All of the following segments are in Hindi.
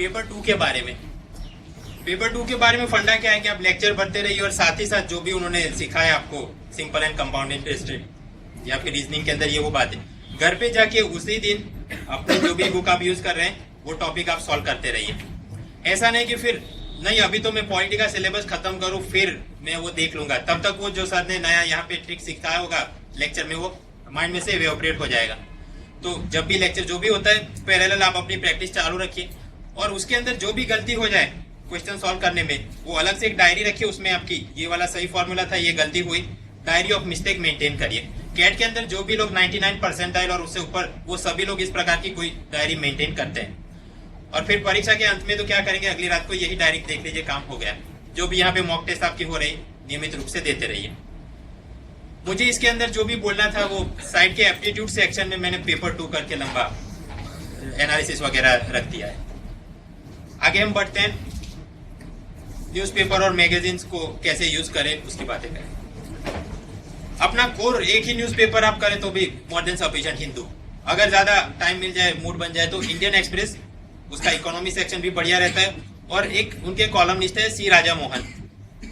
पेपर 2 के बारे में। पेपर 2 के बारे में फंडा क्या है कि आप लेक्चर पढ़ते रहिए और साथ ही साथ जो भी उन्होंने सिखाया आपको सिंपल एंड कंपाउंड इंटरेस्टेड या फिर रीजनिंग के अंदर ये वो बातें, घर पे जाके उसी दिन अपने जो भी बुक आप यूज कर रहे हैं वो टॉपिक आप सॉल्व करते रहिए। ऐसा नहीं कि फिर नहीं अभी तो मैं पॉलिटी का सिलेबस खत्म करूं फिर मैं वो देख लूंगा, तब तक वो जो सर ने नया यहाँ पे ट्रिक सिखाया होगा लेक्चर में वो माइंड में से एवोपरेट हो जाएगा। तो जब भी लेक्चर जो भी होता है पैरेलल आप अपनी प्रैक्टिस चालू रखिए और उसके अंदर जो भी गलती हो जाए क्वेश्चन सॉल्व करने में वो अलग से एक डायरी रखिए, उसमें आपकी ये वाला सही फॉर्मूला था, ये गलती हुई, डायरी ऑफ मिस्टेक मेंटेन करिए। कैट के अंदर जो भी लोग 99 परसेंटाइल और उससे ऊपर वो सभी लोग इस प्रकार की कोई डायरी मेंटेन करते हैं। और फिर परीक्षा के अंत में तो क्या करेंगे, अगली रात को यही डायरी देख लीजिए, काम हो गया। जो भी यहाँ पे मॉक टेस्ट आपकी हो रही नियमित रूप से देते रहिए। मुझे इसके अंदर जो भी बोलना था वो साइड के एप्टीट्यूड सेक्शन में मैंने पेपर 2 करके लंबा एनालिसिस वगैरह रख दिया है। आगे हम बढ़ते हैं, न्यूज़पेपर और मैगजीन्स को कैसे यूज करें उसकी बातें करें। अपना कोर एक ही न्यूज़पेपर आप करें तो भी मोर देन सफिशिएंट। हिंदू, अगर ज्यादा टाइम मिल जाए, मूड बन जाए तो इंडियन एक्सप्रेस, उसका इकोनॉमी सेक्शन भी बढ़िया रहता है। और एक उनके कॉलमनिस्ट है सी राजा मोहन,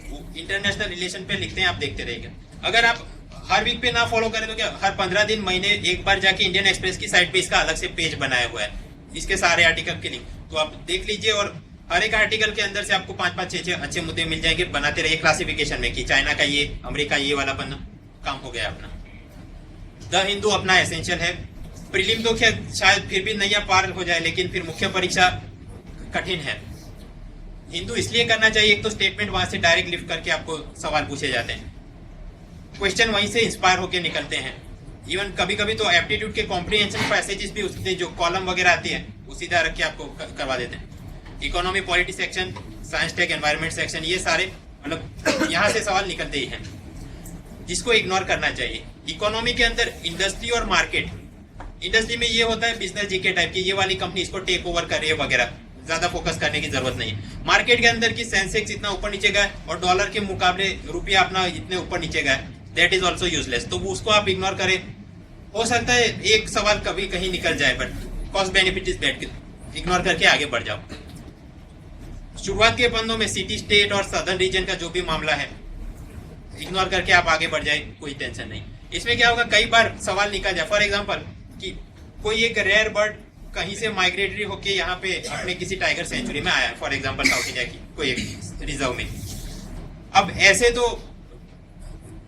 वो इंटरनेशनल रिलेशन पे लिखते हैं, आप देखते रहिएगा। अगर आप हर वीक पे ना फॉलो करें तो क्या, हर 15 दिन महीने एक बार जाके इंडियन एक्सप्रेस की साइट पे इसका अलग से पेज बनाया हुआ है, इसके सारे आर्टिकल के लिंक तो आप देख लीजिए। और हर एक आर्टिकल के अंदर से आपको 5-5, 6-6 अच्छे मुद्दे मिल जाएंगे। बनाते रहिए क्लासिफिकेशन में कि चाइना का ये, अमेरिका ये वाला पन्ना, काम हो गया अपना। द हिंदू अपना एसेंशियल है। प्रीलिम तो क्या शायद फिर भी नैया पार हो जाए, लेकिन फिर मुख्य परीक्षा कठिन है। हिंदू इसलिए करना चाहिए, एक तो स्टेटमेंट वहां से डायरेक्ट लिफ्ट करके आपको सवाल पूछे जाते हैं, क्वेश्चन वहीं से इंस्पायर होकर निकलते हैं। इवन कभी कभी तो एप्टीट्यूड के कॉम्प्रिहेंशन पैसेजेस भी उससे जो कॉलम वगैरह आती है वो सीधा रख के आपको करवा देते हैं। Economy polity section, science tech environment section, ये सारे मतलब यहाँ से सवाल निकलते ही हैं, जिसको इग्नोर करना चाहिए। इकोनॉमी के अंदर इंडस्ट्री और मार्केट, इंडस्ट्री में ये होता है बिजनेस जीके टाइप की, ये वाली कंपनी इसको टेक ओवर कर रही है वगैरह, ज्यादा फोकस करने की जरूरत नहीं है। मार्केट के अंदर की सेंसेक्स इतना ऊपर नीचे गया और डॉलर के मुकाबले रुपया अपना इतने ऊपर नीचे गया, दैट इज ऑल्सो यूजलेस, तो उसको आप इग्नोर करें। हो सकता है एक सवाल कभी कहीं निकल जाए, but cost benefit is bad, ignore करके आगे बढ़ जाओ। शुरुआत के पन्नों में सिटी स्टेट और सदर्न रीजन का जो भी मामला है इग्नोर करके आप आगे बढ़ जाए, कोई टेंशन नहीं। इसमें क्या होगा, कई बार सवाल निकल जाए, फॉर एग्जाम्पल कि कोई एक रेयर बर्ड कहीं से माइग्रेटरी होके यहाँ पे अपने किसी टाइगर सेंचुरी में आया है, फॉर एग्जांपल साउथ इंडिया की कोई एक रिजर्व में। अब ऐसे तो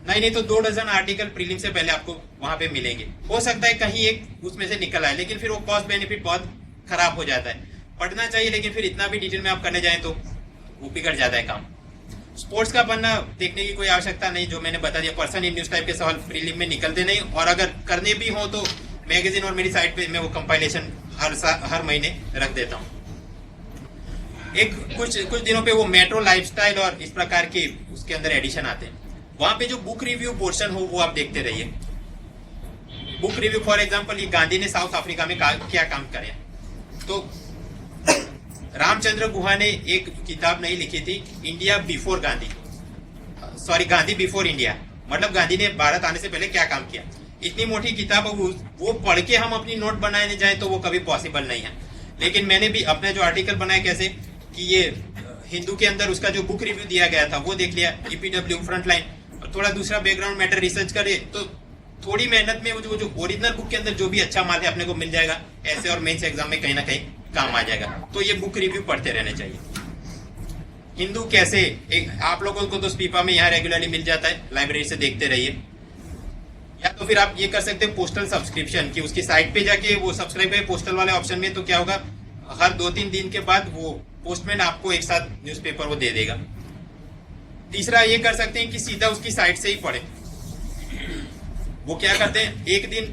नहीं तो 2 डजन आर्टिकल प्रीलिम से पहले आपको वहां पे मिलेंगे। हो सकता है कहीं एक उसमें से निकल आए, लेकिन फिर वो कॉस्ट बेनिफिट बहुत खराब हो जाता है। पढ़ना चाहिए, लेकिन फिर इतना भी डिटेल में आप करने जाए तो वो बिगड़ जाता है काम। स्पोर्ट्स का पन्ना देखने की कोई आवश्यकता नहीं, जो मैंने बता दिया, पर्सन इन न्यूज टाइप के सवाल प्रीलिम में निकलते नहीं, और अगर करने भी हो तो मैगजीन और मेरी साइट पे मैं वो कंपाइलेशन हर महीने रख देता हूँ। एक कुछ दिनों पे वो मेट्रो लाइफस्टाइल और इस प्रकार के उसके अंदर एडिशन आते हैं, वहां पे जो बुक रिव्यू पोर्शन हो वो आप देखते रहिए। बुक रिव्यू फॉर एग्जांपल, ये गांधी ने साउथ अफ्रीका में क्या काम करे, तो रामचंद्र गुहा ने एक किताब नहीं लिखी थी, India before Gandhi, sorry Gandhi before India, मतलब गांधी ने भारत आने से पहले क्या काम किया। इतनी मोटी किताब वो पढ़ के हम अपनी नोट बनाने जाए तो वो कभी पॉसिबल नहीं है। लेकिन मैंने भी अपने जो आर्टिकल बनाया कैसे कि ये हिंदू के अंदर उसका जो बुक रिव्यू दिया गया था वो देख लिया, ईपीडब्ल्यू फ्रंटलाइन, और थोड़ा दूसरा बैकग्राउंड मैटर रिसर्च करे तो थोड़ी मेहनत में वो जो ओरिजिनल बुक के अंदर जो भी अच्छा माल है अपने को मिल जाएगा, ऐसे और मेंस एग्जाम में कहीं ना कहीं काम आ जाएगा। तो ये बुक रिव्यू पढ़ते रहने चाहिए। हिंदू कैसे, एक आप लोगों को तो स्पीपा में यहाँ रेगुलरली मिल जाता है, लाइब्रेरी से देखते रहिए, या तो फिर आप ये कर सकते हैं पोस्टल सब्सक्रिप्शन की उसकी साइट पे जाके वो सब्सक्राइब करें पोस्टल वाले ऑप्शन में, तो क्या होगा हर 2-3 दिन के बाद वो पोस्टमैन आपको एक साथ न्यूज़पेपर वो दे देगा। तीसरा ये कर सकते हैं कि सीधा उसकी साइट से ही पढ़े। वो क्या करते हैं, एक दिन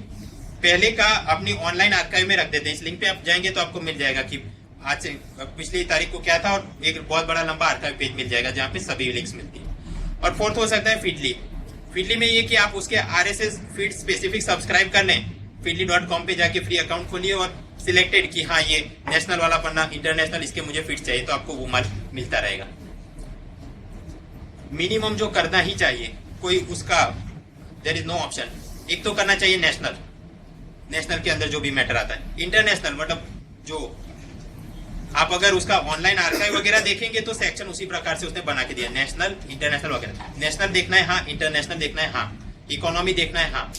पहले का अपनी ऑनलाइन आर्काइव में रख देते हैं, इस लिंक पे आप जाएंगे तो आपको मिल जाएगा कि आज से पिछली तारीख को क्या था, और एक बहुत बड़ा लंबा आर्काइव पेज मिल जाएगा जहाँ पे सभी लिंक्स मिलती है। और फोर्थ हो सकता है फीडली। फीडली में ये कि आप उसके आरएसएस फीड स्पेसिफिक सब्सक्राइब कर लें, feedly.com पे जाके फ्री अकाउंट खोलिए और सिलेक्टेड कि हाँ ये नेशनल वाला पन्ना, इंटरनेशनल इसके मुझे फीड चाहिए, तो आपको वो माल मिलता रहेगा। मिनिमम जो करना ही चाहिए, कोई उसका देयर इज नो ऑप्शन, एक तो करना चाहिए नेशनल के अंदर जो भी मैटर आता है। इंटरनेशनल मतलब जो आप अगर उसका ऑनलाइन आर्काइव वगैरह देखेंगे तो सेक्शन उसी प्रकार से उसने बना के दिया, नेशनल इंटरनेशनल वगैरह। नेशनल देखना है हाँ, इंटरनेशनल देखना है हाँ, इकोनॉमी देखना है हाँ,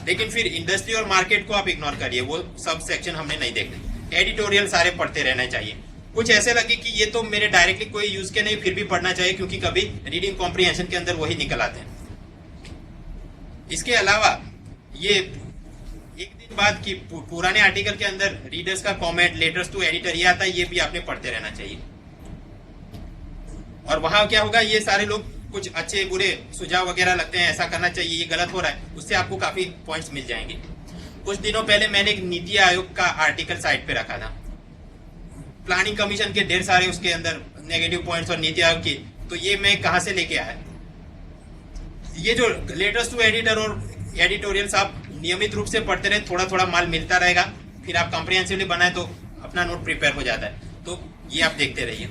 लेकिन फिर इंडस्ट्री और मार्केट को आप इग्नोर करिए, वो सब सेक्शन हमने नहीं देखने। एडिटोरियल सारे पढ़ते रहना चाहिए। कुछ ऐसे लगे कि ये तो मेरे डायरेक्टली कोई यूज के नहीं, फिर भी पढ़ना चाहिए क्योंकि कभी रीडिंग कॉम्प्रिहेंशन के अंदर वही निकल आते हैं। इसके अलावा ये एक दिन बाद की पुराने आर्टिकल के अंदर रीडर्स का कमेंट, लेटर्स टू एडिटर, ये आता है, ये भी आपने पढ़ते रहना चाहिए। और वहां क्या होगा, ये सारे लोग कुछ अच्छे बुरे सुझाव वगैरह लगते हैं, ऐसा करना चाहिए, ये गलत हो रहा है, उससे आपको काफी पॉइंट्स मिल जाएंगे। कुछ दिनों पहले मैंने एक नीति आयोग का आर्टिकल साइट पे रखा था, प्लानिंग कमीशन के ढेर सारे उसके अंदर नेगेटिव पॉइंट्स और नीति आयोग की, तो ये मैं कहां से लेके आया। ये जो लेटर्स टू एडिटर और एडिटोरियल्स आप नियमित रूप से पढ़ते रहे, थोड़ा थोड़ा माल मिलता रहेगा, फिर आप कॉम्प्रिहेंसिवली बनाए तो अपना नोट प्रिपेयर हो जाता है। तो ये आप देखते रहिए।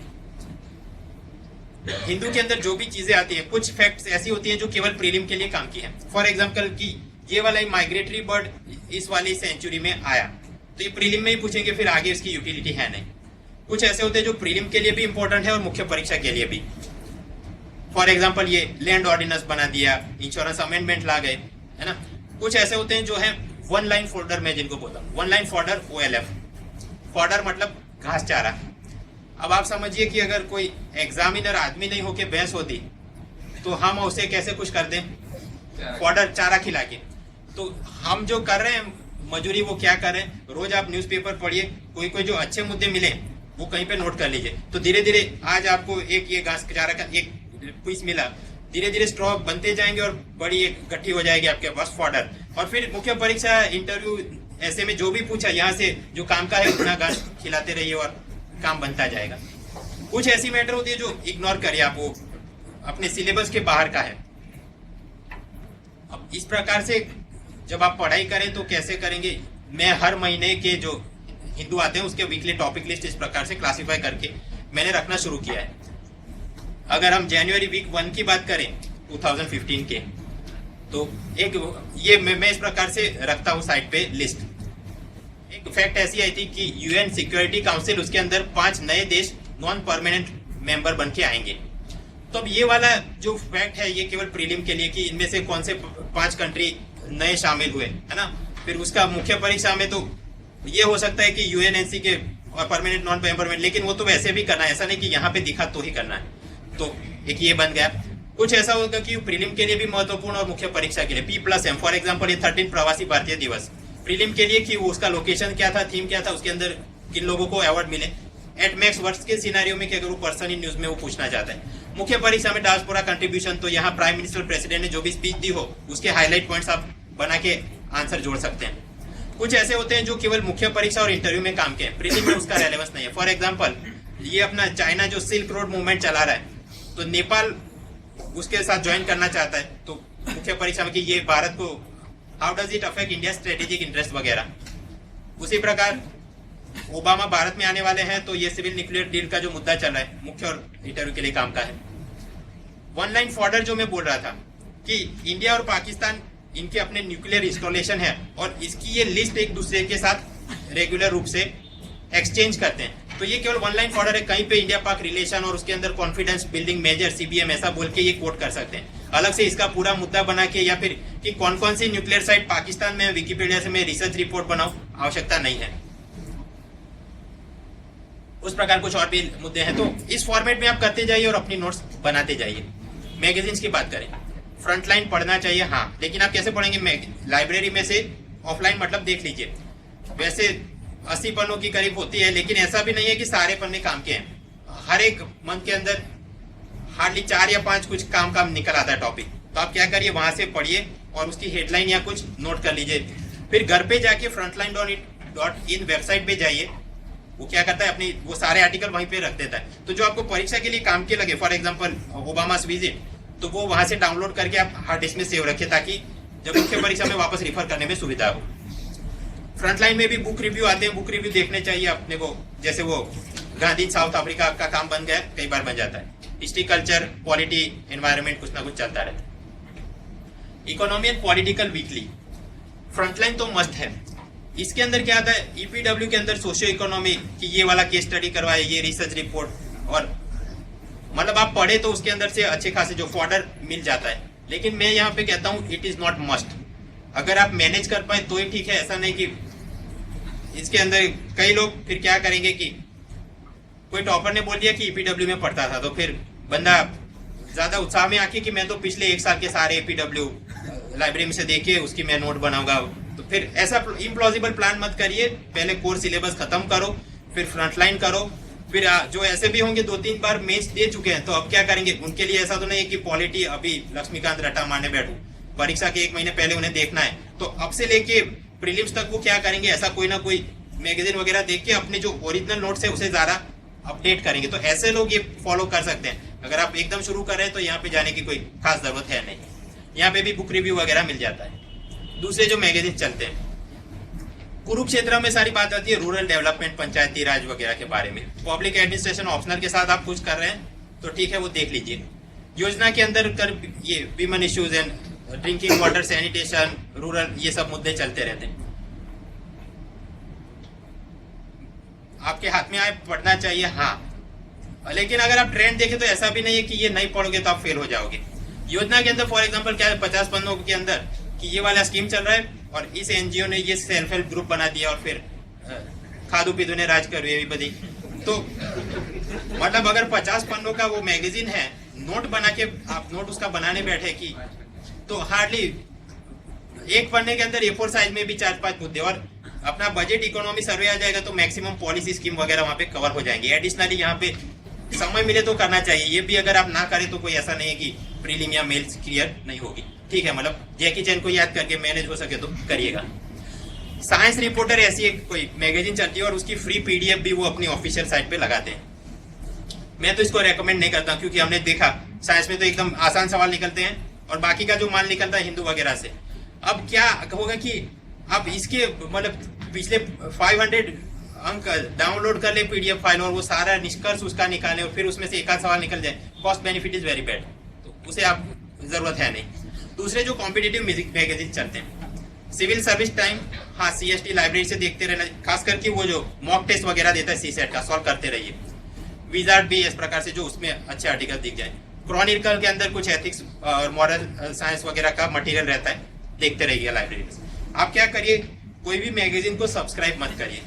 हिंदू के अंदर जो भी चीजें आती है, कुछ फैक्ट्स ऐसी होती हैं जो केवल प्रीलिम के लिए काम की है। फॉर एग्जांपल कि ये वाला माइग्रेटरी बर्ड इस वाली सेंचुरी में आया, तो ये प्रीलिम में ही पूछेंगे, फिर आगे इसकी यूटिलिटी है नहीं। कुछ ऐसे होते हैं जो प्रीलिम के लिए भी इंपॉर्टेंट है और मुख्य परीक्षा के लिए भी। फॉर एग्जाम्पल ये लैंड ऑर्डिनेंस बना दिया, इंश्योरेंस अमेंडमेंट ला गए, है ना। कुछ ऐसे होते हैं जो है वन लाइन फोल्डर, मैं जिनको बोलता हूँ one line fodder, OLF। Fodder मतलब घास चारा। अब आप समझिए कि अगर कोई एग्जामिनर आदमी नहीं होके भैंस होती तो हम उसे कैसे कुछ कर दें, फॉर्डर चारा खिला के। तो हम जो कर रहे हैं मजूरी, वो क्या कर रहे हैं, रोज आप न्यूज़पेपर पढ़िए, कोई कोई जो अच्छे मुद्दे मिले वो कहीं पे नोट कर लीजिए। तो धीरे धीरे आज आपको एक ये घास चारा का एक पीस मिला, धीरे धीरे स्ट्रॉ बनते जाएंगे और बड़ी एक गट्ठी हो जाएगी आपके पास फॉर्डर। और फिर मुख्य परीक्षा, इंटरव्यू, ऐसे में जो भी पूछा यहाँ से जो काम का है उतना घास खिलाते रहिए और काम बनता जाएगा। कुछ ऐसी मैटर होती है जो इग्नोर करिए, आप वो अपने सिलेबस के बाहर का है। अब इस प्रकार से जब आप पढ़ाई करें तो कैसे करेंगे, मैं हर महीने के जो हिंदू आते हैं उसके वीकली टॉपिक लिस्ट इस प्रकार से क्लासिफाई करके मैंने रखना शुरू किया है। अगर हम जनवरी वीक 1 की बात करें 2015 के, तो एक ये मैं इस प्रकार से रखता हूँ साइट पे लिस्ट। एक फैक्ट ऐसी आई थी कि UN सिक्योरिटी काउंसिल, उसके अंदर 5 नए देश नॉन परमानेंट मेंबर बन के आएंगे। तो अब ये वाला जो फैक्ट है ये केवल प्रीलिम के लिए कि इनमें से कौन से 5 कंट्री नए शामिल हुए, है ना। फिर उसका मुख्य परीक्षा में तो ये हो सकता है कि UNSC के और परमानेंट नॉन परमानेंट, लेकिन वो तो वैसे भी करना है, ऐसा नहीं कि यहाँ पे दिखा तो ही करना है। तो एक ये बन गया। कुछ ऐसा होगा कि प्रीलिम के लिए भी महत्वपूर्ण और मुख्य परीक्षा के लिए P+M। फॉर एग्जांपल ये 13 प्रवासी भारतीय दिवस प्रीलिम के लिए कि उसका लोकेशन क्या था, थीम क्या था, उसके अंदर किन लोगों को अवार्ड मिले। एट मैक्स वर्ष के सिनेरियो में कि अगर वो पर्सन इन न्यूज में वो पूछना चाहता है। मुख्य परीक्षा में डायस्पोरा कंट्रीब्यूशन, तो यहाँ प्राइम मिनिस्टर, प्रेसिडेंट ने जो भी स्पीच दी हो उसके हाईलाइट पॉइंट्स आप बना के आंसर जोड़ सकते हैं। कुछ ऐसे होते हैं जो केवल मुख्य परीक्षा और इंटरव्यू में काम के हैं, प्रीलिम में उसका रेलेवेंस नहीं है। फॉर एग्जांपल ये अपना चाइना जो सिल्क रोड मूवमेंट चला रहा है, तो नेपाल उसके साथ ज्वाइन करना चाहता है, तो मुख्य परीक्षा में कि ये भारत को how does it affect India strategic interest वगैरह। उसी प्रकार ओबामा भारत में आने वाले हैं, तो ये सिविल न्यूक्लियर डील का जो मुद्दा चल रहा है मुख्य और इंटरव्यू के लिए काम का है। वन लाइन फॉर्डर जो मैं बोल रहा था कि इंडिया और पाकिस्तान इनके अपने न्यूक्लियर इंस्टॉलेशन है और इसकी ये लिस्ट एक दूसरे के साथ रेगुलर रूप से एक्सचेंज करते हैं। तो ये केवल वन लाइन फॉर्डर है, कहीं पे इंडिया पाक रिलेशन और उसके अंदर कॉन्फिडेंस बिल्डिंग मेजर CBM ऐसा बोल के ये कोट कर सकते हैं। अलग से इसका पूरा मुद्दा बना के या फिर कि कौन कौन सी न्यूक्लियर साइट पाकिस्तान में विकिपीडिया से मैं रिसर्च रिपोर्ट बनाऊं, आवश्यकता नहीं है। उस प्रकार कुछ और भी मुद्दे हैं, तो इस फॉर्मेट में आप करते जाइए और अपनी नोट्स बनाते जाइए। मैगजीन्स की बात करें, फ्रंटलाइन पढ़ना चाहिए हाँ, लेकिन आप कैसे पढ़ेंगे, लाइब्रेरी में से ऑफलाइन मतलब देख लीजिए। वैसे 80 पन्नों की करीब होती है, लेकिन ऐसा भी नहीं है कि सारे पन्ने काम के हैं। हर एक मंथ के अंदर हार्डली 4 या 5 कुछ काम निकल आता है टॉपिक। तो आप क्या करिए, वहां से पढ़िए और उसकी हेडलाइन या कुछ नोट कर लीजिए। फिर घर पे जाके frontline.in वेबसाइट पे जाइए, वो क्या करता है अपनी वो सारे आर्टिकल वहीं पे रख देता है। तो जो आपको परीक्षा के लिए काम के लगे, फॉर एग्जाम्पल ओबामास विजिट, तो वो वहां से डाउनलोड करके आप हार्ड डिस्क में सेव रखिए ताकि जब मुख्य परीक्षा में वापस रिफर करने में सुविधा हो। फ्रंटलाइन में भी बुक रिव्यू आते हैं, बुक रिव्यू देखने चाहिए अपने को। जैसे वो गांधी साउथ अफ्रीका का काम बन गया, कई बार बन जाता है। हिस्ट्री, कल्चर, पॉलिटी, एनवायरनमेंट कुछ ना कुछ चलता रहता है। Economy and political weekly, frontline तो मस्ट है, इसके अंदर क्या आता है, ईपीडब्ल्यू के अंदर सोशियो इकोनॉमी की ये वाला केस स्टडी करवाए, ये रिसर्च रिपोर्ट, और मतलब आप पढ़े तो उसके अंदर से अच्छे खासे जो फॉर्डर मिल जाता है। लेकिन मैं यहाँ पे कहता हूँ इट इज नॉट मस्ट। अगर आप मैनेज कर पाए तो ही ठीक है, ऐसा नहीं कि इसके अंदर कई लोग फिर क्या करेंगे कि कोई टॉपर ने बोल दिया कि ईपीडब्ल्यू में पढ़ता था, तो फिर बंदा ज्यादा उत्साह में आके कि मैं तो पिछले 1 साल के सारे ईपीडब्ल्यू लाइब्रेरी में से देखे उसकी मैं नोट बनाऊंगा। तो फिर ऐसा इम्प्लॉजिबल प्लान मत करिए, पहले कोर्स सिलेबस खत्म करो, फिर फ्रंटलाइन करो। फिर जो ऐसे भी होंगे 2-3 बार मेंस दे चुके हैं तो अब क्या करेंगे, उनके लिए ऐसा तो नहीं है कि पॉलिटी अभी लक्ष्मीकांत रट्टा मारने बैठू, परीक्षा के 1 महीने पहले उन्हें देखना है। तो अब से लेके प्रीलिम्स तक वो क्या करेंगे, ऐसा कोई ना कोई मैगजीन वगैरह देख के अपने जो ओरिजिनल नोट्स है उसे ज्यादा अपडेट करेंगे। तो ऐसे लोग ये फॉलो कर सकते हैं। अगर आप एकदम शुरू कर रहे हैं तो यहाँ पे जाने की कोई खास जरूरत है नहीं, यहाँ पे भी बुक रिव्यू वगैरह मिल जाता है। दूसरे जो मैगजीन चलते हैं, कुरुक्षेत्र में सारी बात आती है रूरल डेवलपमेंट, पंचायती राज वगैरह के बारे में। पब्लिक एडमिनिस्ट्रेशन ऑप्शनल के साथ आप कुछ कर रहे हैं तो ठीक है, वो देख लीजिए। योजना के अंदर कर ये women issues and drinking water, sanitation, rural, ये सब मुद्दे चलते रहते हैं। आपके हाथ में आए पढ़ना चाहिए, हाँ, लेकिन अगर आप ट्रेंड देखें तो ऐसा भी नहीं है कि ये नहीं पढ़ोगे तो आप फेल हो जाओगे। योजना के अंदर फॉर एग्जांपल क्या है, 50 पन्नों के अंदर कि ये वाला स्कीम चल रहा है और इस एनजीओ ने ये सेल्फ हेल्प ग्रुप बना दिया और फिर खादू पीदू ने राज कर एवरीबॉडी। तो मतलब अगर 50 पन्नों का वो मैगजीन है, नोट बना के आप नोट उसका बनाने बैठे कि तो हार्डली एक पन्ने के अंदर A4 साइज में भी 4-5 मुद्दे, और अपना बजट इकोनॉमी सर्वे आ जाएगा तो मैक्सिमम पॉलिसी स्कीम वगैरह वहां पे कवर हो जाएंगे। एडिशनली यहाँ पे समय मिले तो करना चाहिए, ये भी अगर आप ना करें तो कोई ऐसा नहीं है कि प्रीलिम या मेल्स क्लियर नहीं होगी, ठीक है। मतलब जैकी चैन को याद करके मैनेज हो सके तो करिएगा। साइंस रिपोर्टर ऐसी एक कोई मैगजीन चलती है और उसकी फ्री पीडीएफ भी वो अपनी ऑफिशियल साइट पे लगाते हैं। मैं तो इसको रेकमेंड नहीं करता क्योंकि हमने देखा साइंस में तो एकदम आसान सवाल निकलते हैं और बाकी का जो माल निकलता है हिंदू वगैरह से। अब क्या होगा कि अब इसके मतलब पिछले 500 अंक डाउनलोड कर ले पीडीएफ फाइल और वो सारा निष्कर्ष उसका निकाले और फिर उसमें से एक आध सवाल निकल जाए, cost benefit is very bad, तो उसे आप जरूरत है नहीं। दूसरे जो कॉम्पिटिटिव मैगजीन चलते हैं, सिविल सर्विस टाइम, हाँ सीएसटी लाइब्रेरी से देखते रहना, खास करके वो जो मॉक टेस्ट वगैरह देता है सीसेट का, सॉल्व करते रहिए। विजार्ड भी इस प्रकार से जो उसमें अच्छे आर्टिकल दिख जाए। क्रॉनिकल के अंदर कुछ एथिक्स और मॉरल साइंस वगैरह का मटेरियल रहता है, देखते रहिए लाइब्रेरी में। आप क्या करिए, कोई भी मैगजीन को सब्सक्राइब मत करिए,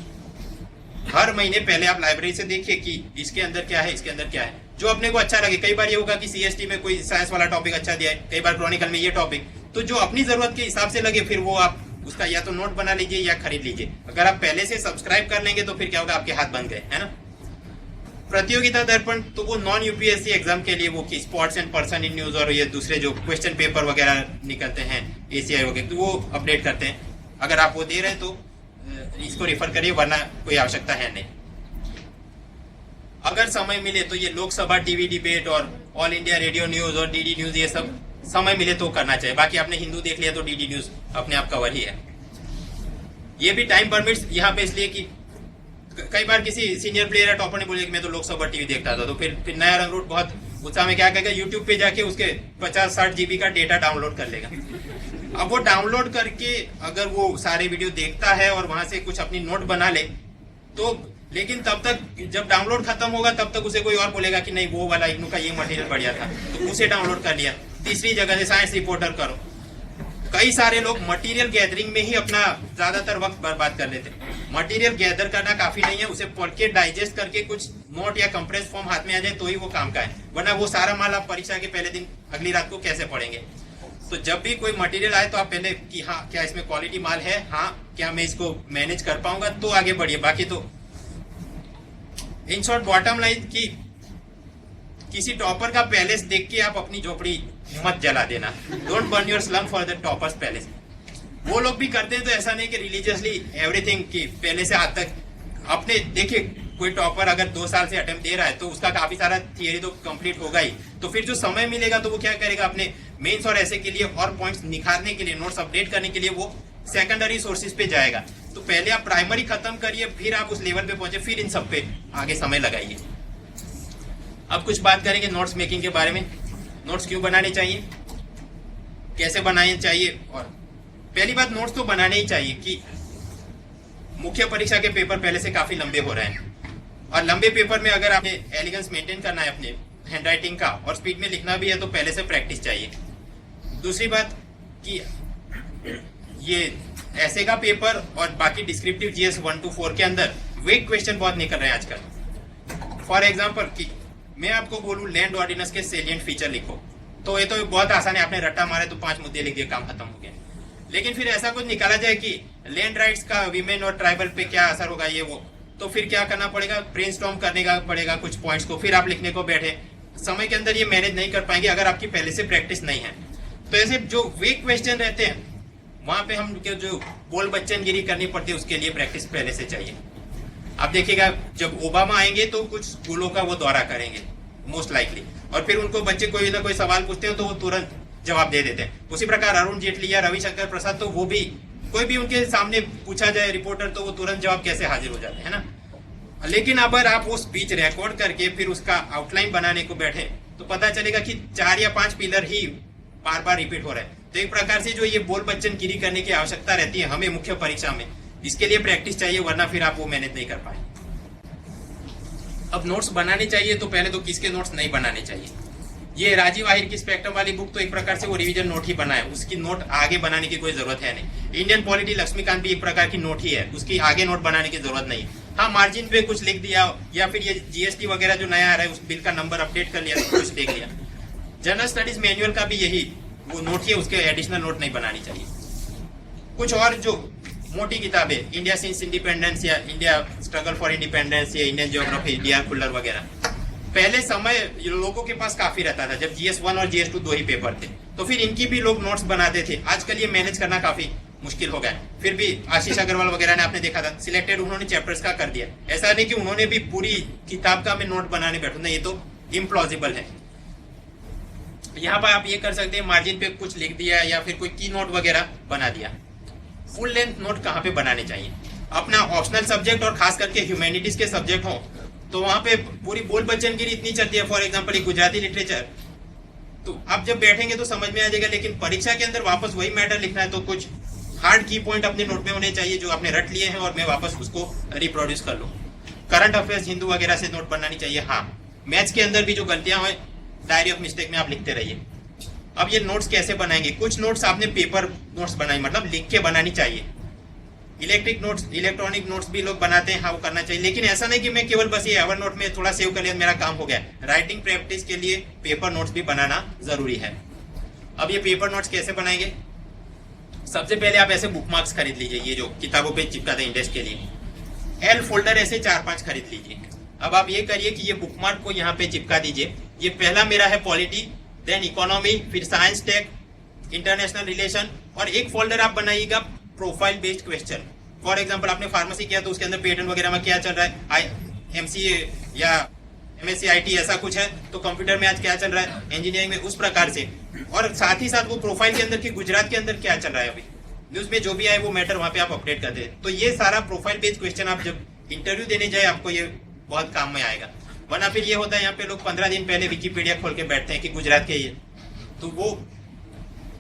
हर महीने पहले आप लाइब्रेरी से देखिए कि इसके अंदर क्या है, इसके अंदर क्या है, जो अपने को अच्छा लगे। कई बार ये होगा कि सीएसटी में कोई साइंस वाला टॉपिक अच्छा दिया है, कई बार क्रॉनिकल में ये टॉपिक, तो जो अपनी जरूरत के हिसाब से लगे फिर वो आप उसका या तो नोट बना लीजिए या खरीद लीजिए। अगर आप पहले से सब्सक्राइब कर लेंगे तो फिर क्या होगा, आपके हाथ बन गए, है ना। प्रतियोगिता दर्पण, तो वो नॉन यूपीएससी एग्जाम के लिए वो की sports and person in news और ये दूसरे जो क्वेश्चन पेपर वगैरह निकलते हैं एसीआई वगैरह, तो वो अपडेट करते हैं। अगर आप वो दे रहे हैं तो इसको रेफर करिए, वरना कोई आवश्यकता है नहीं। अगर समय मिले तो ये लोकसभा टीवी डिबेट और ऑल इंडिया रेडियो न्यूज और डीडी न्यूज, ये सब समय मिले तो करना चाहिए। बाकी आपने हिंदू देख लिया तो डीडी न्यूज अपने आप कवर ही है। ये भी टाइम परमिट्स यहाँ पे इसलिए कि कई बार किसी सीनियर प्लेयर या टॉपर ने बोला कि मैं तो लोकसभा टीवी देखता था, तो फिर नया रंगरूट बहुत उत्साह में क्या करेगा, यूट्यूब पे जाके उसके 50-60 जीबी का डेटा डाउनलोड कर लेगा। अब वो डाउनलोड करके अगर वो सारे वीडियो देखता है और वहां से कुछ अपनी नोट बना ले तो, लेकिन तब तक जब डाउनलोड खत्म होगा तब तक उसे कोई और बोलेगा कि नहीं वो वाला इग्नू का ये मटेरियल बढ़िया था, तो उसे डाउनलोड कर लिया। तीसरी जगह से साइंस रिपोर्टर करो। कई सारे लोग मटेरियल गैदरिंग में ही अपना ज्यादातर वक्त बर्बाद कर लेते हैं। मटेरियल गैदर करना काफी नहीं है, उसे पढ़ के डाइजेस्ट करके कुछ नोट या कंप्रेस फॉर्म हाथ में आ जाए तो ही वो काम का है, वरना वो सारा माल आप परीक्षा के पहले दिन अगली रात को कैसे पढ़ेंगे। तो जब भी कोई मटेरियल आए तो आप पहले कि हाँ क्या इसमें क्वालिटी माल है, हाँ क्या मैं इसको मैनेज कर पाऊंगा, तो आगे बढ़िए। बाकी तो इन शॉर्ट बॉटम लाइन की किसी टॉपर का पैलेस देख के आप अपनी झोपड़ी मत जला देना। Don't burn your slum for the toppers palace. वो लोग भी करते हैं तो ऐसा नहीं कि रिलीजियसली एवरीथिंग की पहले से आज तक अपने देखिए, कोई टॉपर अगर 2 साल से अटेम्प्ट दे रहा है तो उसका काफी सारा थियरी तो कंप्लीट होगा ही, तो फिर जो समय मिलेगा तो वो क्या करेगा, अपने मेंस और ऐसे के लिए और पॉइंट्स निखारने के लिए, नोट्स अपडेट करने के लिए वो सेकेंडरी सोर्सेज पे जाएगा। तो पहले आप प्राइमरी खत्म करिए, फिर आप उस लेवल पे पहुंचे, फिर इन सब पे आगे समय लगाइए। अब कुछ बात करेंगे नोट्स मेकिंग के बारे में। नोट्स क्यों बनाने चाहिए, कैसे बनाने चाहिए, और पहली बात नोट्स तो बनाने ही चाहिए कि मुख्य परीक्षा के पेपर पहले से काफी लंबे हो रहे हैं, और लंबे पेपर में अगर आपने एलिगेंस मेंटेन करना है अपने हैंडराइटिंग का और स्पीड में लिखना भी है तो पहले से प्रैक्टिस चाहिए। दूसरी बात कि ये ऐसे का पेपर और बाकी डिस्क्रिप्टिव जीएस 1 to 4 के अंदर वेट क्वेश्चन बहुत निकल रहे हैं आजकल। फॉर एग्जाम्पल कि मैं आपको बोलूं लैंड ऑर्डिनेंस के सेलिएंट फीचर लिखो, तो ये तो बहुत आसान है, आपने रट्टा मारे तो 5 मुद्दे लिख दिए, काम खत्म हो गया। लेकिन फिर ऐसा कुछ निकाला जाए कि लैंड राइट्स का वीमेन और ट्राइबल पे क्या असर होगा ये वो, तो फिर क्या करना पड़ेगा, ब्रेनस्टॉर्म करने का पड़ेगा कुछ पॉइंट्स को, फिर आप लिखने को बैठे, समय के अंदर ये मैनेज नहीं कर पाएंगे अगर आपकी पहले से प्रैक्टिस नहीं है। तो ऐसे जो वीक क्वेश्चन रहते हैं वहां पे हम जो बोल बच्चनगिरी करनी पड़ती है उसके लिए प्रैक्टिस पहले से चाहिए। आप देखिएगा जब ओबामा आएंगे तो कुछ स्कूलों का वो दौरा करेंगे मोस्ट लाइकली, और फिर उनको बच्चे कोई ना कोई सवाल पूछते हैं तो वो तुरंत जवाब दे देते हैं। उसी प्रकार अरुण जेटली या रविशंकर प्रसाद, तो वो भी कोई भी उनके सामने पूछा जाए रिपोर्टर तो वो तुरंत जवाब कैसे हाजिर हो जाते हैं ना। लेकिन अगर आप वो स्पीच रिकॉर्ड करके फिर उसका आउटलाइन बनाने को बैठे तो पता चलेगा कि 4 या 5 पिलर ही बार बार रिपीट हो रहा है। तो एक प्रकार से जो ये बोल बच्चनगिरी करने की आवश्यकता रहती है हमें मुख्य परीक्षा में, इसके लिए प्रैक्टिस चाहिए, वरना फिर आप वो मैनेज नहीं कर पाए। अब नोट्स बनाने चाहिए तो पहले तो किसके नोट्स नहीं बनाने चाहिए। ये राजीव आहिर की स्पेक्ट्रम वाली बुक तो एक प्रकार से वो रिवीजन नोट ही बना है, उसकी नोट आगे बनाने की कोई जरूरत है नहीं। इंडियन पॉलिटी लक्ष्मीकांत भी एक प्रकार की नोट ही है, उसकी आगे नोट बनाने की जरूरत नहीं है। हाँ, मार्जिन पे कुछ लिख दिया या फिर ये जीएसटी वगैरह जो नया आ रहा है उस बिल का नंबर अपडेट कर लिया, कुछ लिख लिया। जनरल स्टडीज मैनुअल का भी यही वो नोट ही है, उसके एडिशनल नोट नहीं बनानी चाहिए। कुछ और जो मोटी किताबें, इंडिया सिंस इंडिपेंडेंस या इंडिया स्ट्रगल फॉर इंडिपेंडेंस या इंडियन ज्योग्राफी, डीआर खुल्लर वगैरह, पहले समय लोगों के पास काफी रहता था जब जीएस 1 और जीएस 2 दो ही पेपर थे, तो फिर इनकी भी लोग नोट्स बनाते थे। आजकल ये मैनेज करना काफी मुश्किल हो गया। फिर भी आशीष अग्रवाल वगैरह ने आपने देखा था सिलेक्टेड उन्होंने चैप्टर्स का कर दिया, ऐसा नहीं कि उन्होंने भी पूरी किताब का मैं नोट बनाने बैठू, नहीं, ये तो इम्प्लॉजिबल है। यहाँ पर आप ये कर सकते हैं, मार्जिन पे कुछ लिख दिया या फिर कोई की नोट वगैरह बना दिया। फुल लेंथ नोट कहाँ पे बनाने चाहिए, अपना ऑप्शनल सब्जेक्ट और खास करके ह्यूमैनिटीज के सब्जेक्ट हो तो वहां पे पूरी बोल बच्चनगिरी इतनी चलती है। फॉर एग्जांपल गुजराती लिटरेचर, तो आप जब बैठेंगे तो समझ में आ जाएगा, लेकिन परीक्षा के अंदर वापस वही मैटर लिखना है तो कुछ हार्ड की पॉइंट अपने नोट में होने चाहिए जो आपने रट लिए हैं और मैं वापस उसको रिप्रोड्यूस कर लूँ। करंट अफेयर्स हिंदू वगैरह से नोट बनानी चाहिए। हाँ, मैथ्स के अंदर भी जो गलतियां हुए डायरी ऑफ मिस्टेक में आप लिखते रहिए। अब ये नोट्स कैसे बनाएंगे, कुछ नोट्स आपने पेपर नोट्स बनाए, मतलब लिख के बनानी चाहिए। इलेक्ट्रॉनिक नोट्स भी लोग बनाते हैं, हाँ वो करना चाहिए, लेकिन ऐसा नहीं कि मैं केवल बस ये एवर नोट में थोड़ा सेव कर लिया मेरा काम हो गया। राइटिंग प्रैक्टिस के लिए पेपर नोट्स भी बनाना जरूरी है। अब ये पेपर नोट्स कैसे बनाएंगे, सबसे पहले आप ऐसे बुकमार्क्स खरीद लीजिए, ये जो किताबों पे चिपकाते हैं इंडेक्स के लिए, एल फोल्डर ऐसे 4-5 खरीद लीजिए। अब आप ये करिए कि ये बुकमार्क को यहाँ पे चिपका दीजिए। ये पहला मेरा है पॉलिटी, देन इकोनॉमी, फिर साइंस टेक, इंटरनेशनल रिलेशन, और एक फोल्डर आप बनाइएगा profile based question. For example आपने फार्मेसी किया तो उसके अंदर पेटेंट वगैरह में क्या चल रहा है, एमसीए या एमएससी आईटी ऐसा कुछ है तो कंप्यूटर में आज क्या चल रहा है, इंजीनियरिंग में, उस प्रकार से। और साथ ही साथ वो प्रोफाइल के अंदर कि गुजरात के अंदर क्या चल रहा है, अभी न्यूज में जो भी आए वो मैटर वहां पे आप अपडेट करते हैं। तो ये सारा प्रोफाइल बेस्ड क्वेश्चन आप जब इंटरव्यू देने जाए आपको ये बहुत काम में आएगा। वरना फिर ये होता है यहाँ पे लोग 15 दिन पहले विकिपीडिया खोल के बैठते हैं कि गुजरात के ये, तो वो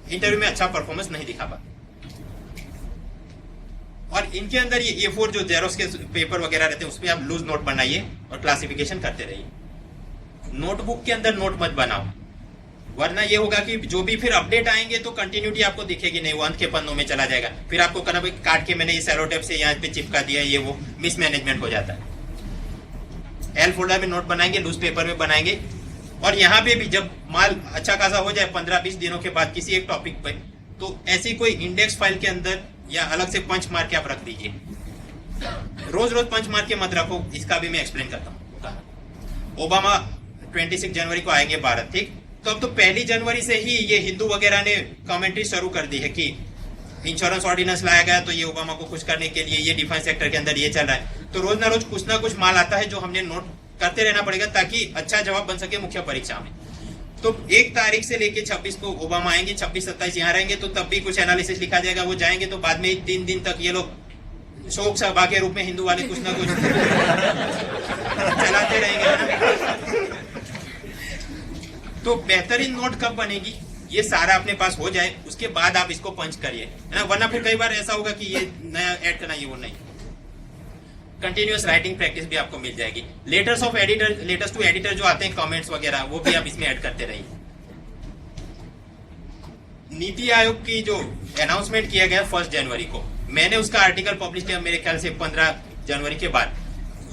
इंटरव्यू में अच्छा परफॉर्मेंस नहीं दिखा पाते। और इनके अंदर ये A4 जो जेरोक्स के पेपर वगैरह रहते हैं उस पर आप लूज नोट बनाइए और क्लासिफिकेशन करते रहिए। नोटबुक के अंदर नोट मत बनाओ, वरना ये होगा कि जो भी फिर अपडेट आएंगे तो कंटिन्यूटी आपको दिखेगी नहीं, वो अंत के पन्नों में चला जाएगा। फिर आपको कहना भाई काट के मैंने ये सेलोटेप से यहाँ पे चिपका दिया, ये वो मिसमैनेजमेंट हो जाता है। एल फोल्डर में नोट बनाएंगे, लूज पेपर में बनाएंगे, और यहाँ पे भी जब माल अच्छा खासा हो जाए 15-20 दिनों के बाद किसी एक टॉपिक पे, तो ऐसी कोई इंडेक्स फाइल के अंदर या अलग से पंच मार के आप रख दीजिए। रोज रोज पंच मार के मत रखो, इसका भी मैं एक्सप्लेन करता हूँ। ओबामा 26 जनवरी को आएंगे भारत, ठीक, तो अब तो 1 जनवरी से ही ये हिंदू वगैरह ने कमेंट्री शुरू कर दी है कि इंश्योरेंस ऑर्डिनेंस लाया गया तो ये ओबामा को खुश करने के लिए, ये डिफेंस सेक्टर के अंदर ये चल रहा है। तो रोज ना कुछ माल आता है जो हमने नोट करते रहना पड़ेगा ताकि अच्छा जवाब बन सके मुख्य परीक्षा में। तो 1 तारीख से लेके 26 को ओबामा आएंगे, 26-27 यहाँ रहेंगे, तो तब भी कुछ एनालिसिस लिखा जाएगा। वो जाएंगे तो बाद में 3 दिन तक ये लोग शोक सभा के रूप में हिंदू वाले कुछ ना कुछ चलाते रहेंगे। तो बेहतरीन नोट कब बनेगी, ये सारा अपने पास हो जाए, उसके बाद आप इसको पंच करिए, है ना। वरना फिर कई बार ऐसा होगा कि ये नया ऐड करना, ये वो नहीं। कंटिन्यूअस राइटिंग प्रैक्टिस भी आपको मिल जाएगी। लेटर्स टू एडिटर जो आते हैं कमेंट्स वगैरह, वो भी आप इसमें ऐड करते रहिए। नीति आयोग की जो अनाउंसमेंट किया गया 1 जनवरी को, मैंने उसका आर्टिकल पब्लिश किया मेरे ख्याल से 15 जनवरी के बाद।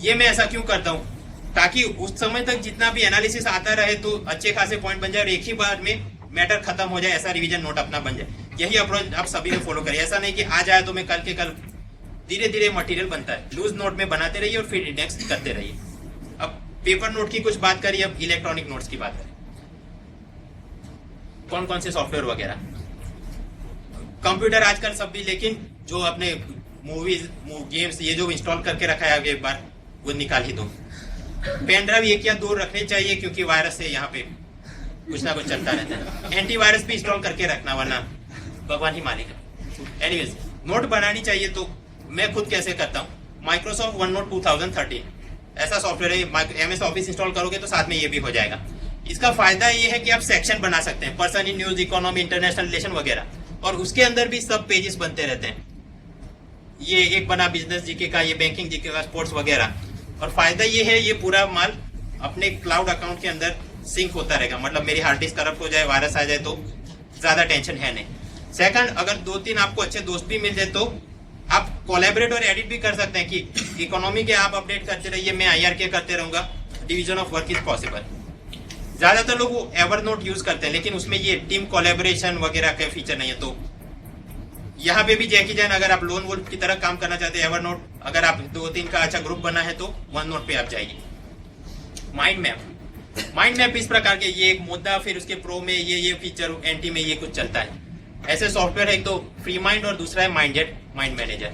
ये मैं ऐसा क्यों करता हूँ, ताकि उस समय तक जितना भी एनालिसिस आता रहे तो अच्छे खासे पॉइंट बन जाए और एक ही बार में मैटर खत्म हो जाए, ऐसा रिवीजन नोट अपना बन जाए। यही अप्रोच आप सभी में फॉलो करिए। ऐसा नहीं कि आज आया तो मैं कल के कल, धीरे धीरे मटेरियल बनता है। लूज नोट में बनाते रहिए और फिर नेक्स्ट करते रहिए। अब पेपर नोट की कुछ बात करिए, अब इलेक्ट्रॉनिक नोट्स की बात करें। कौन कौन से सॉफ्टवेयर वगैरह, कंप्यूटर आजकल सब भी, लेकिन जो अपने मूवीज गेम्स ये जो इंस्टॉल करके रखा है एक बार वो निकाल ही दो। पेन ड्राइव 1 या 2 रखने चाहिए, क्योंकि वायरस से यहाँ पे कुछ ना कुछ चलता रहता है। एंटीवायरस भी इंस्टॉल करके रखना, वरना भगवान ही मानेगा। एनीवेज, नोट बनानी चाहिए तो मैं खुद कैसे करता हूँ, माइक्रोसॉफ्ट वन नोट 2013 ऐसा सॉफ्टवेयर है। MS ऑफिस इंस्टॉल करोगे तो साथ में ये भी हो जाएगा। इसका फायदा ये है कि आप सेक्शन बना सकते हैं, person in news, economy, international relation वगैरह, और उसके अंदर भी सब पेजेस बनते रहते हैं। ये एक बना बिजनेस जीके का, ये बैंकिंग जीके का, स्पोर्ट्स वगैरह। और फायदा ये है, ये पूरा माल अपने क्लाउड अकाउंट के अंदर सिंक होता रहेगा। मतलब मेरी हार्ड डिस्क करप्ट हो जाए, वायरस आ जाए तो ज्यादा टेंशन है नहीं। सेकंड, अगर 2-3 आपको अच्छे दोस्त भी मिल जाए तो आप कोलैबोरेट और एडिट भी कर सकते हैं कि इकोनॉमी के आप अपडेट करते रहिए, मैं IRK करते रहूंगा, division of work is possible. ज्यादातर लोग वो एवरनोट यूज करते हैं, लेकिन उसमें ये टीम कोलैबोरेशन वगैरह का फीचर नहीं है। तो यहाँ पे भी जैकी जैन, अगर आप लोन वोल्फ की तरह काम करना चाहते हैं, एवरनोट, अगर आप 2-3 का अच्छा ग्रुप बना है तो वन नोट पे आप जाइए। माइंड मैप इस प्रकार के, ये एक मुद्दा, फिर उसके प्रो में ये फीचर, एंटी में ये कुछ चलता है। ऐसे सॉफ्टवेयर है, एक तो फ्री माइंड और दूसरा है माइंडेड माइंड मैनेजर।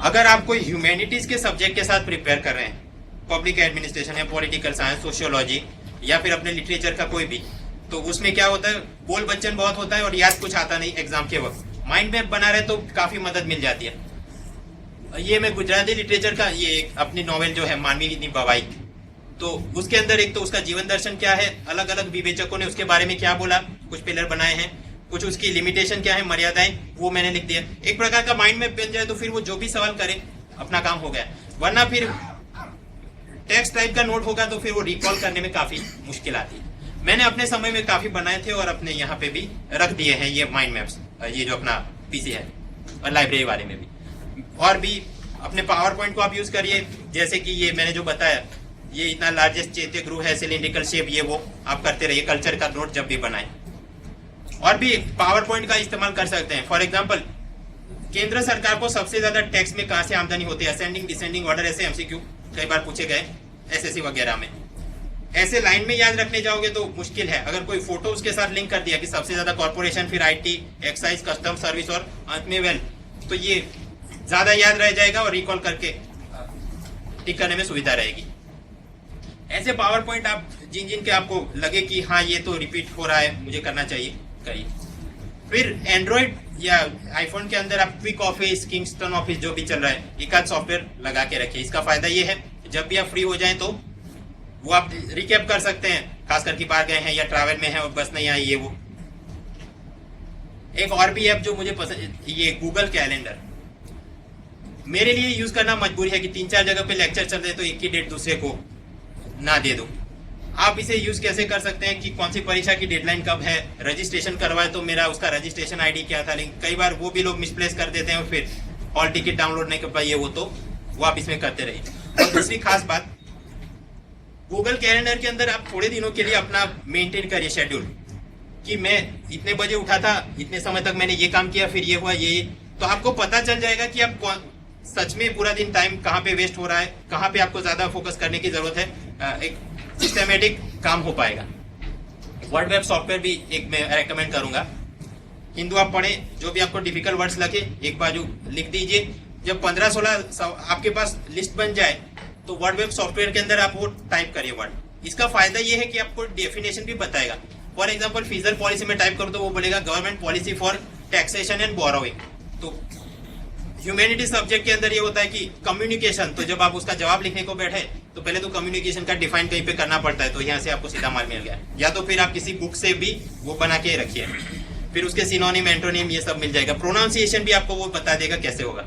अगर आप कोई ह्यूमैनिटीज के सब्जेक्ट के साथ प्रिपेयर कर रहे हैं, पब्लिक एडमिनिस्ट्रेशन है, पॉलिटिकल साइंस, सोशियोलॉजी, या फिर अपने लिटरेचर का कोई भी, तो उसमें क्या होता है, बोल बच्चन बहुत होता है और याद कुछ आता नहीं एग्जाम के वक्त। माइंड मैप बना रहे तो काफी मदद मिल जाती है। ये मैं गुजराती लिटरेचर का, ये अपनी नॉवेल जो है मानवी की बवाई, तो उसके अंदर एक तो उसका जीवन दर्शन क्या है, अलग अलग विवेचकों ने उसके बारे में क्या बोला, कुछ पिलर बनाए हैं, कुछ उसकी लिमिटेशन क्या है, मर्यादाएं, वो मैंने लिख दिया। एक प्रकार का माइंड मैप बन जाए तो फिर वो जो भी सवाल करे अपना काम हो गया। वरना फिर टेक्स्ट टाइप का नोट होगा तो फिर वो रिकॉल करने में काफी मुश्किल आती है। मैंने अपने समय में काफी बनाए थे और अपने यहाँ पे भी रख दिए हैं ये माइंड मैप्स, ये जो अपना पीसी है, और लाइब्रेरी वाले में भी। और भी अपने पावर पॉइंट को आप यूज करिए, जैसे कि ये मैंने जो बताया, ये इतना लार्जेस्ट चैत्य गृह है, सिलिंड्रिकल शेप, ये वो आप करते रहिए कल्चर का नोट जब भी बनाए। और भी पावर पॉइंट का इस्तेमाल कर सकते हैं। फॉर एग्जाम्पल, केंद्र सरकार को सबसे ज्यादा टैक्स में कहां से आमदनी होती है, असेंडिंग डिसेंडिंग ऑर्डर, ऐसे MCQ कई बार पूछे गए SSC वगैरह में। ऐसे लाइन में याद रखने जाओगे तो मुश्किल है। अगर कोई फोटो उसके साथ लिंक कर दिया कि सबसे ज्यादा कॉर्पोरेशन, फिर IT, एक्साइज, कस्टम सर्विस और अंत में वेल्थ, तो ये ज्यादा याद रह जाएगा और रिकॉल करके टिक करने में सुविधा रहेगी। ऐसे पावर पॉइंट आप जिन के आपको लगे कि हाँ ये तो रिपीट हो रहा है, मुझे करना चाहिए, करिए। फिर एंड्रॉइड या आईफोन के अंदर आप क्विक ऑफिस, किंगस्टन ऑफिस जो भी चल रहा है, एक आध सॉफ्टवेयर लगा के रखिए। इसका फायदा ये है, जब भी आप फ्री हो जाएं तो वो आप रिकैप कर सकते हैं, खासकर कि बाहर गए हैं या ट्रैवल में हैं और बस नहीं आई, ये वो। एक और भी ऐप जो मुझे पसंद, ये गूगल कैलेंडर, मेरे लिए यूज करना मजबूरी है कि 3-4 जगह पे लेक्चर चल रहे तो एक ही डेट दूसरे को ना दे दो। आप इसे यूज कैसे कर सकते हैं कि कौन सी परीक्षा की डेडलाइन कब है, रजिस्ट्रेशन करवाए तो मेरा उसका रजिस्ट्रेशन ID क्या था, लेकिन कई बार वो भी लोग मिसप्लेस कर देते हैं और फिर हॉल टिकट डाउनलोड नहीं कर पाइए, वो आप इसमें करते रहिए। और दूसरी खास बात, गूगल कैलेंडर के अंदर आप थोड़े दिनों के लिए अपना मेंटेन करिए शेड्यूल, कि मैं इतने बजे उठा था, इतने समय तक मैंने ये काम किया, फिर ये हुआ, ये, तो आपको पता चल जाएगा कि आप सच में पूरा दिन टाइम कहाँ पे वेस्ट हो रहा है, कहाँ पे आपको ज्यादा फोकस करने की जरूरत है। एक सिस्टमेटिक काम हो पाएगा। वर्ड वेब सॉफ्टवेयर भी एक मैं रेकमेंड करूंगा। हिंदू आप पढ़ें, जो भी आपको डिफिकल्ट वर्ड्स लगे एक बाजू लिख दीजिए। जब 15-16 आपके पास लिस्ट बन जाए तो वर्ड वेब सॉफ्टवेयर के अंदर आप वो टाइप करिए वर्ड। इसका फायदा ये है कि आपको डेफिनेशन भी बताएगा। फॉर एग्जाम्पल, फिजिकल पॉलिसी में टाइप करो तो वो बोलेगा government policy for taxation and borrowing. तो ह्यूमैनिटी सब्जेक्ट के अंदर ये होता है कि कम्युनिकेशन, तो जब आप उसका जवाब लिखने को बैठे तो पहले तो कम्युनिकेशन का डिफाइन कहीं पे करना पड़ता है, तो यहाँ से आपको सीधा माल मिल गया। या तो फिर आप किसी बुक से भी वो बना के रखिए, फिर उसके सिनोनिम, एंटोनिम, ये सब मिल जाएगा। प्रोनाउंसिएशन भी आपको वो बता देगा कैसे होगा।